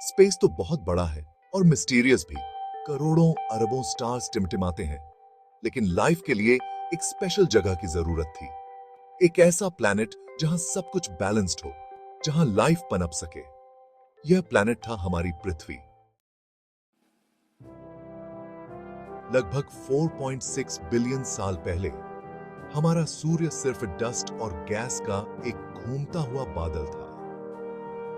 Space तो बहुत बड़ा है और मिस्टीरियस भी। करोड़ों अरबों स्टार्स टिमटिमाते हैं, लेकिन लाइफ के लिए एक स्पेशल जगह की जरूरत थी। एक ऐसा प्लैनेट जहां सब कुछ बैलेंस्ड हो, जहां लाइफ पनप सके। यह प्लैनेट था हमारी पृथ्वी। लगभग 4.6 बिलियन साल पहले हमारा सूर्य सिर्फ डस्ट और गैस का एक घूमता हुआ बादल था।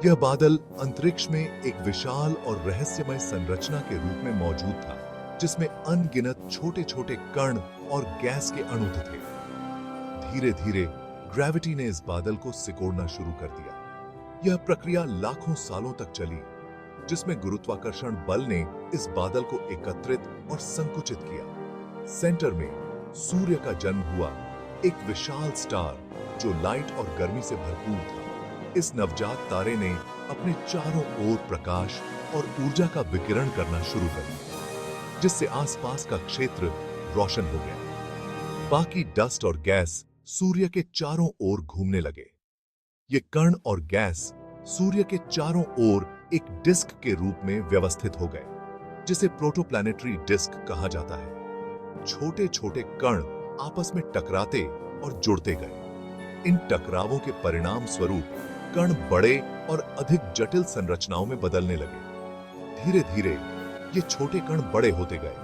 यह बादल अंतरिक्ष में एक विशाल और रहस्यमय संरचना के रूप में मौजूद था, जिसमें अनगिनत छोटे छोटे कण और गैस के अणु थे। धीरे धीरे ग्रेविटी ने इस बादल को सिकोड़ना शुरू कर दिया। यह प्रक्रिया लाखों सालों तक चली, जिसमें गुरुत्वाकर्षण बल ने इस बादल को एकत्रित और संकुचित किया। सेंटर में सूर्य का जन्म हुआ, एक विशाल स्टार जो लाइट और गर्मी से भरपूर था। इस नवजात तारे ने अपने चारों ओर प्रकाश और ऊर्जा का विकिरण करना शुरू कर दिया, जिससे आसपास का क्षेत्र रोशन हो गया। बाकी डस्ट और गैस सूर्य के चारों ओर घूमने लगे। ये कण और गैस सूर्य के चारों ओर एक डिस्क के रूप में व्यवस्थित हो गए, जिसे प्रोटोप्लैनेटरी डिस्क कहा जाता है। छोटे छोटे कण आपस में टकराते और जुड़ते गए। इन टकरावों के परिणाम स्वरूप कण बड़े और अधिक जटिल संरचनाओं में बदलने लगे। धीरे धीरे ये छोटे कण बड़े होते गए,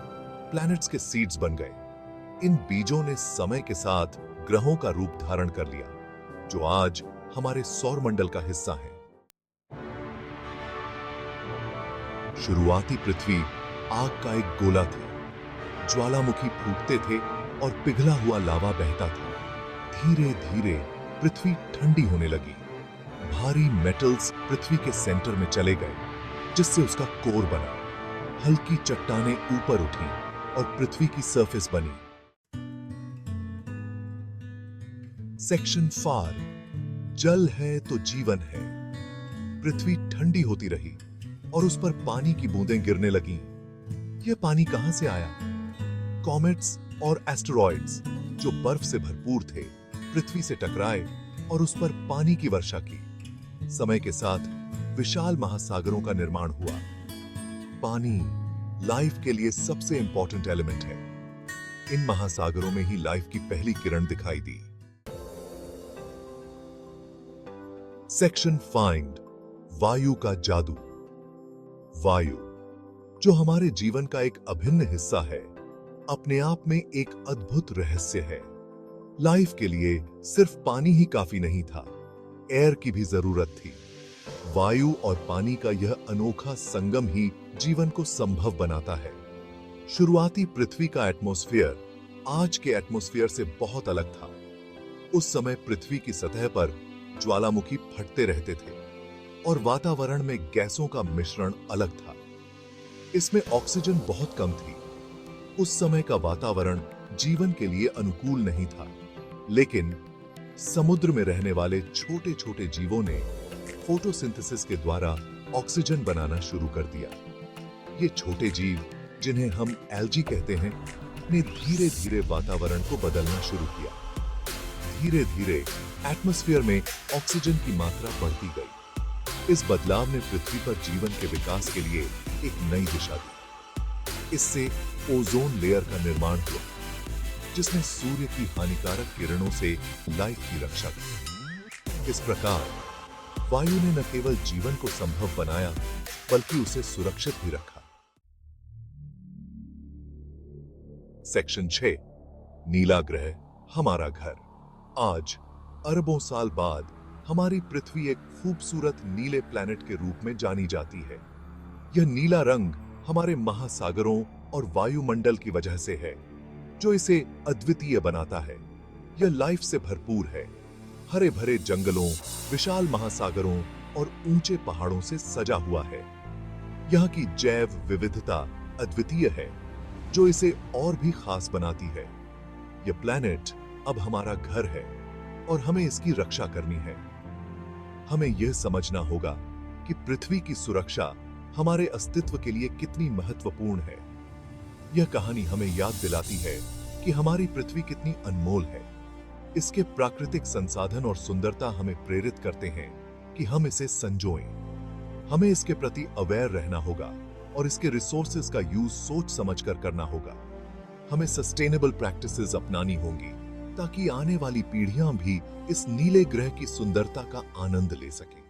प्लैनेट्स के सीड्स बन गए। इन बीजों ने समय के साथ ग्रहों का रूप धारण कर लिया, जो आज हमारे सौरमंडल का हिस्सा है। शुरुआती पृथ्वी आग का एक गोला थी। ज्वालामुखी फूटते थे और पिघला हुआ लावा बहता था। धीरे धीरे पृथ्वी ठंडी होने लगी। भारी मेटल्स पृथ्वी के सेंटर में चले गए, जिससे उसका कोर बना। हल्की चट्टानें ऊपर उठी और पृथ्वी की सरफेस बनी। सेक्शन 4, जल है तो जीवन है। पृथ्वी ठंडी होती रही और उस पर पानी की बूंदें गिरने लगीं। यह पानी कहां से आया? कॉमेट्स और एस्टेरॉइड्स, जो बर्फ से भरपूर थे, पृथ्वी से टकराए और उस पर पानी की वर्षा की। समय के साथ विशाल महासागरों का निर्माण हुआ। पानी लाइफ के लिए सबसे इंपॉर्टेंट एलिमेंट है। इन महासागरों में ही लाइफ की पहली किरण दिखाई दी। सेक्शन 5, वायु का जादू। वायु, जो हमारे जीवन का एक अभिन्न हिस्सा है, अपने आप में एक अद्भुत रहस्य है। लाइफ के लिए सिर्फ पानी ही काफी नहीं था, एयर की भी जरूरत थी। वायु और पानी का यह अनोखा संगम ही जीवन को संभव बनाता है। शुरुआती पृथ्वी का एटमॉस्फेयर आज के एटमॉस्फेयर से बहुत अलग था। उस समय पृथ्वी की सतह पर ज्वालामुखी फटते रहते थे और वातावरण में गैसों का मिश्रण अलग था। इसमें ऑक्सीजन बहुत कम थी। उस समय का वातावरण जीवन के लिए अनुकूल नहीं था, लेकिन समुद्र में रहने वाले छोटे छोटे जीवों ने फोटोसिंथेसिस के द्वारा ऑक्सीजन बनाना शुरू कर दिया। ये छोटे जीव, जिन्हें हम एल्गी कहते हैं, ने धीरे धीरे वातावरण को बदलना शुरू किया। धीरे धीरे एटमॉस्फेयर में ऑक्सीजन की मात्रा बढ़ती गई। इस बदलाव ने पृथ्वी पर जीवन के विकास के लिए एक नई दिशा दी। इससे ओजोन लेयर का निर्माण हुआ, जिसने सूर्य की हानिकारक किरणों से लाइफ की रक्षा की। इस प्रकार वायु ने न केवल जीवन को संभव बनाया, बल्कि उसे सुरक्षित भी रखा। सेक्शन 6, नीला ग्रह, हमारा घर। आज अरबों साल बाद हमारी पृथ्वी एक खूबसूरत नीले प्लैनेट के रूप में जानी जाती है। यह नीला रंग हमारे महासागरों और वायुमंडल की वजह से है, जो इसे अद्वितीय बनाता है। यह लाइफ से भरपूर है। हरे भरे जंगलों, विशाल महासागरों और ऊंचे पहाड़ों से सजा हुआ है। यहाँ की जैव विविधता अद्वितीय है, जो इसे और भी खास बनाती है। यह प्लैनेट अब हमारा घर है और हमें इसकी रक्षा करनी है। हमें यह समझना होगा कि पृथ्वी की सुरक्षा हमारे अस्तित्व के लिए कितनी महत्वपूर्ण है। यह कहानी हमें याद दिलाती है कि हमारी पृथ्वी कितनी अनमोल है। इसके प्राकृतिक संसाधन और सुंदरता हमें प्रेरित करते हैं कि हम इसे संजोएं। हमें इसके प्रति अवेयर रहना होगा और इसके रिसोर्सेज का यूज सोच समझकर करना होगा। हमें सस्टेनेबल प्रैक्टिसेस अपनानी होंगी ताकि आने वाली पीढ़ियां भी इस नीले ग्रह की सुंदरता का आनंद ले सकें।